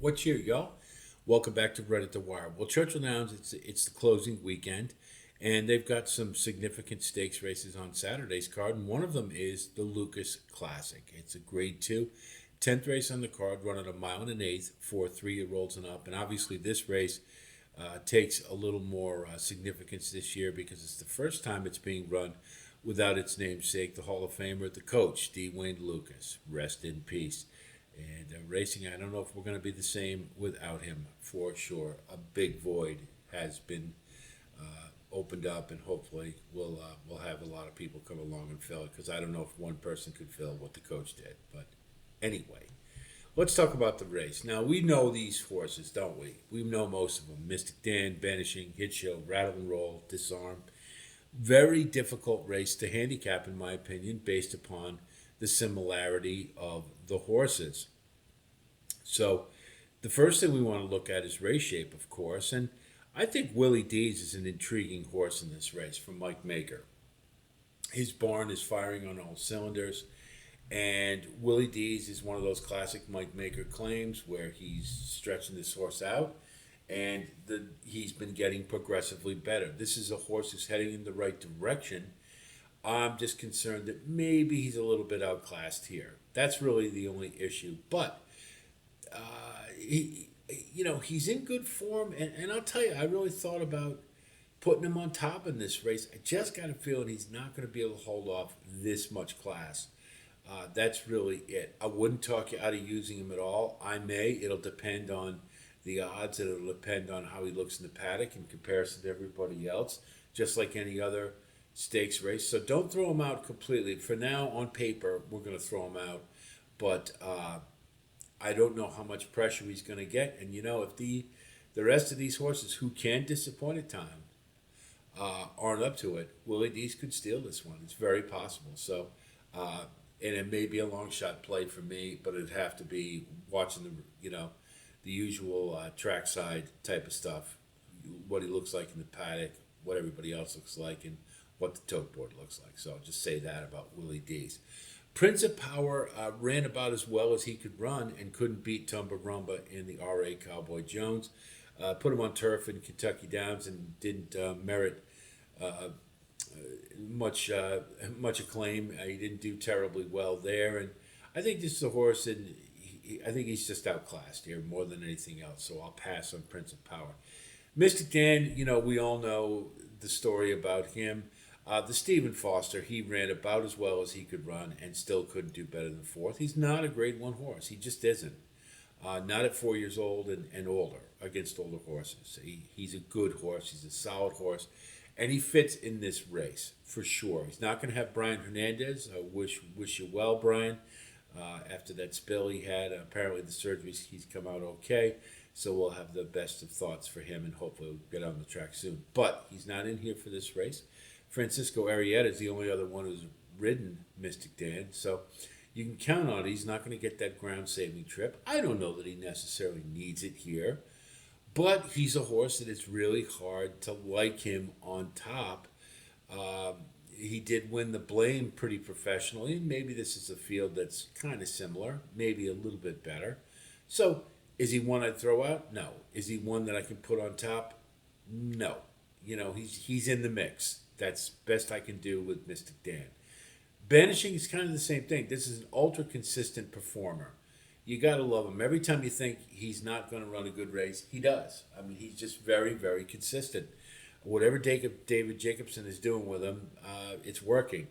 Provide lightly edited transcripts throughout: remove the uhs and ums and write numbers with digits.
What cheer, y'all? Welcome back to Reddit the Wire. Well, Churchill Downs, it's the closing weekend, and they've got some significant stakes races on Saturday's card, and one of them is the Lukas Classic. It's a Grade 2, 10th race on the card, running a mile and an eighth for 3-year-olds and up, and obviously this race takes a little more significance this year because it's the first time it's being run without its namesake, the Hall of Famer, the coach, D. Wayne Lukas. Rest in peace. And racing, I don't know if we're going to be the same without him for sure. A big void has been opened up, and hopefully we'll have a lot of people come along and fill it because I don't know if one person could fill what the coach did. But anyway, let's talk about the race. Now, we know these horses, don't we? We know most of them. Mystic Dan, Banishing, Hit Show, Rattle and Roll, Disarm. Very difficult race to handicap, in my opinion, based upon the similarity of the horses. So, the first thing we want to look at is race shape, of course, and I think Willie Dees is an intriguing horse in this race from Mike Maker. His barn is firing on all cylinders, and Willie Dees is one of those classic Mike Maker claims where he's stretching this horse out, and he's been getting progressively better. This is a horse who's heading in the right direction. I'm just concerned that maybe he's a little bit outclassed here. That's really the only issue. But he's in good form, and I'll tell you, I really thought about putting him on top in this race. I just got a feeling he's not going to be able to hold off this much class. That's really it. I wouldn't talk you out of using him at all. I may. It'll depend on the odds, and it'll depend on how he looks in the paddock in comparison to everybody else, just like any other stakes race. So don't throw him out completely. For now, on paper, we're going to throw him out. But I don't know how much pressure he's going to get. And, if the rest of these horses who can disappoint at times aren't up to it, Willie Dees could steal this one. It's very possible. So, and it may be a long shot play for me, but it'd have to be watching the usual trackside type of stuff, what he looks like in the paddock, what everybody else looks like, and what the tote board looks like. So I'll just say that about Willie Dees. Prince of Power ran about as well as he could run and couldn't beat Tumba Rumba in the R.A. Cowboy Jones. Put him on turf in Kentucky Downs and didn't merit much acclaim. He didn't do terribly well there, and I think this is a horse, and I think he's just outclassed here more than anything else. So I'll pass on Prince of Power. Mystic Dan, we all know the story about him. The Stephen Foster, he ran about as well as he could run and still couldn't do better than fourth. He's not a grade 1 horse. He just isn't. Not at 4 years old and older against older horses. He's a good horse. He's a solid horse. And he fits in this race for sure. He's not going to have Brian Hernandez. I wish you well, Brian. After that spill he had, apparently the surgeries, he's come out okay. So we'll have the best of thoughts for him, and hopefully we'll get on the track soon. But he's not in here for this race. Francisco Arrieta is the only other one who's ridden Mystic Dan. So you can count on it. He's not going to get that ground-saving trip. I don't know that he necessarily needs it here. But he's a horse that it's really hard to like him on top. He did win the Blame pretty professionally. Maybe this is a field that's kind of similar, maybe a little bit better. So is he one I'd throw out? No. Is he one that I can put on top? No. He's in the mix. That's best I can do with Mystic Dan. Banishing is kind of the same thing. This is an ultra consistent performer. You got to love him. Every time you think he's not going to run a good race, he does. I mean, he's just very, very consistent. Whatever David Jacobson is doing with him, it's working.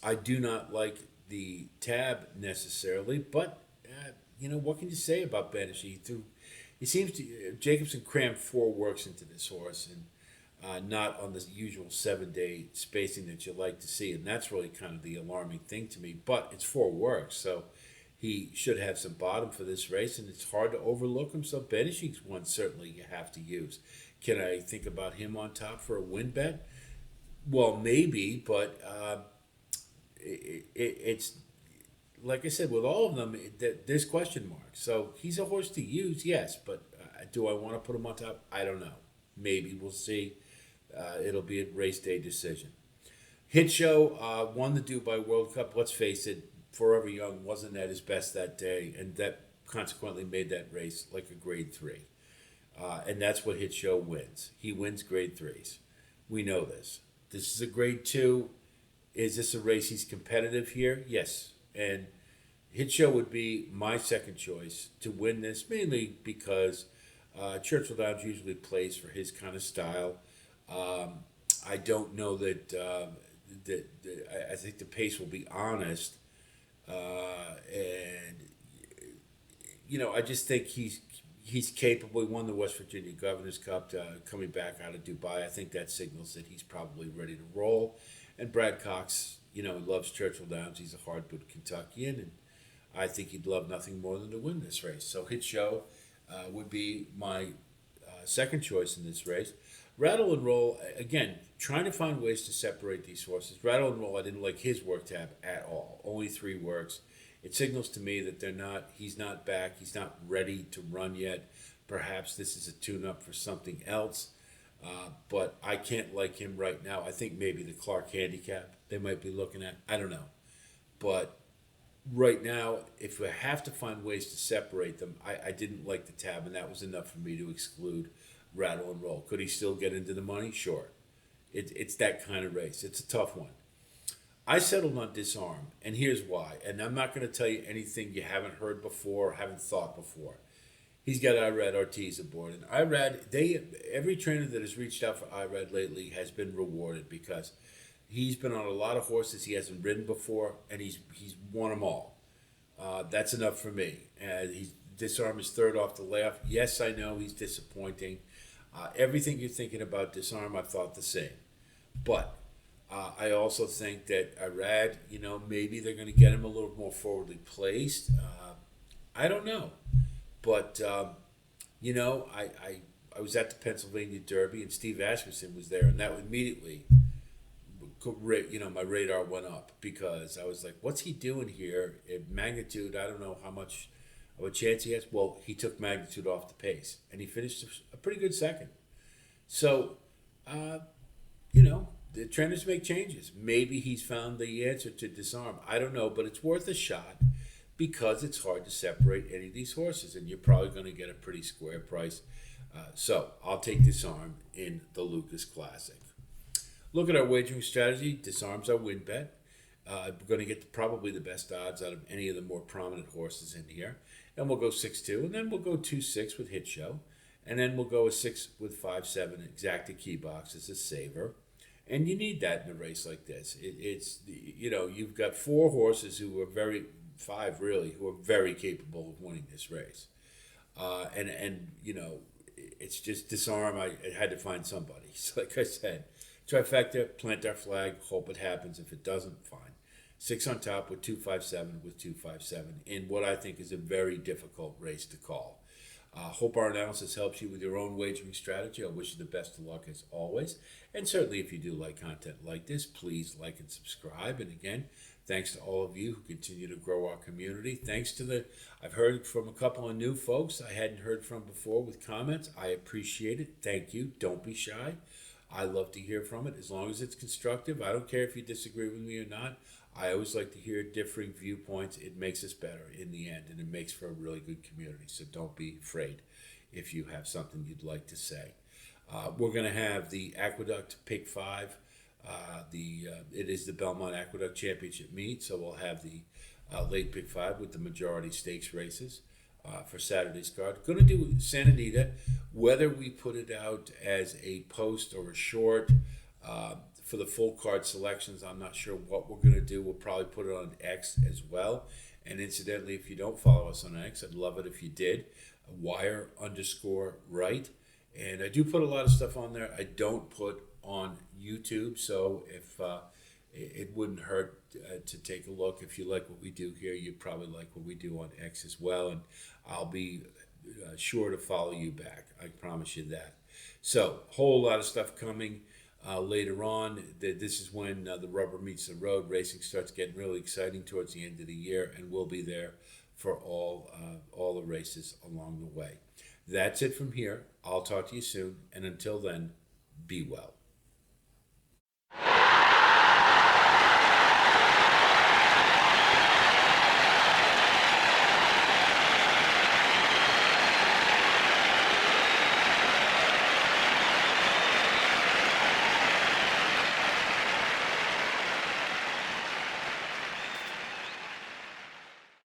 I do not like the tab necessarily, but what can you say about Banishing? He seems to Jacobson crammed 4 works into this horse, and not on the usual 7-day spacing that you like to see, and that's really kind of the alarming thing to me. But it's 4 works, so he should have some bottom for this race, and it's hard to overlook him. So Banishing's one certainly you have to use. Can I think about him on top for a win bet? Well, maybe, but it's like I said, with all of them, there's question marks. So he's a horse to use, yes, but do I want to put him on top? I don't know. Maybe we'll see. It'll be a race day decision. Hit Show won the Dubai World Cup. Let's face it, Forever Young wasn't at his best that day, and that consequently made that race like a grade three. And that's what Hit Show wins. He wins grade threes. We know this. This is a grade two. Is this a race he's competitive here? Yes. And Hit Show would be my second choice to win this, mainly because Churchill Downs usually plays for his kind of style. Um, I don't know that I think the pace will be honest, and I just think he's capable. He won the West Virginia Governor's Cup coming back out of Dubai. I think that signals that he's probably ready to roll. And Brad Cox, loves Churchill Downs. He's a hardwood Kentuckian, and I think he'd love nothing more than to win this race. So Hit Show would be my second choice in this race. Rattle and Roll, again, trying to find ways to separate these horses. Rattle and Roll, I didn't like his work tab at all. Only 3 works. It signals to me that he's not back, he's not ready to run yet. Perhaps this is a tune-up for something else. But I can't like him right now. I think maybe the Clark handicap they might be looking at. I don't know. But right now, if we have to find ways to separate them, I didn't like the tab, and that was enough for me to exclude Rattle and Roll. Could he still get into the money? Sure. It's that kind of race. It's a tough one. I settled on Disarm, and here's why. And I'm not going to tell you anything you haven't heard before, haven't thought before. He's got Irad Ortiz aboard, and every trainer that has reached out for Irad lately has been rewarded because he's been on a lot of horses he hasn't ridden before, and he's won them all. That's enough for me. Disarm is third off the layoff. Yes, I know he's disappointing. Everything you're thinking about Disarm, I thought the same. But I also think that Irad, maybe they're going to get him a little more forwardly placed. I don't know. But, I was at the Pennsylvania Derby, and Steve Asmussen was there, and that immediately, my radar went up because I was like, what's he doing here? In Magnitude, I don't know how much of a chance he has. Well, he took Magnitude off the pace, and he finished a pretty good second. So, the trainers make changes. Maybe he's found the answer to Disarm. I don't know, but it's worth a shot because it's hard to separate any of these horses, and you're probably going to get a pretty square price. So I'll take Disarm in the Lukas Classic. Look at our wagering strategy. Disarm's our win bet. We're going to get probably the best odds out of any of the more prominent horses in here. And we'll go 6-2, and then we'll go 2-6 with Hit Show. And then we'll go a 6 with 5-7 exacta key box as a saver. And you need that in a race like this. You've got 4 horses who are five really, who are very capable of winning this race. It's just Disarm. I had to find somebody. So like I said, trifecta, plant our flag, hope it happens. If it doesn't, fine. 6 on top with 2-5-7 with 2-5-7 in what I think is a very difficult race to call. Hope our analysis helps you with your own wagering strategy. I wish you the best of luck as always. And certainly if you do like content like this, please like and subscribe. And again, thanks to all of you who continue to grow our community. I've heard from a couple of new folks I hadn't heard from before with comments. I appreciate it. Thank you. Don't be shy. I love to hear from it as long as it's constructive. I don't care if you disagree with me or not. I always like to hear differing viewpoints. It makes us better in the end, and it makes for a really good community. So don't be afraid if you have something you'd like to say. We're going to have the Aqueduct Pick 5. It is the Belmont Aqueduct Championship meet, so we'll have the late Pick 5 with the majority stakes races for Saturday's card. Going to do Santa Anita. Whether we put it out as a post or a short for the full card selections, I'm not sure what we're going to do. We'll probably put it on X as well. And incidentally, if you don't follow us on X, I'd love it if you did. Wire_right. And I do put a lot of stuff on there I don't put on YouTube. So if it wouldn't hurt to take a look. If you like what we do here, you probably like what we do on X as well. And I'll be sure to follow you back. I promise you that. So, whole lot of stuff coming later on. This is when the rubber meets the road. Racing starts getting really exciting towards the end of the year, and we'll be there for all the races along the way. That's it from here. I'll talk to you soon, and until then, be well.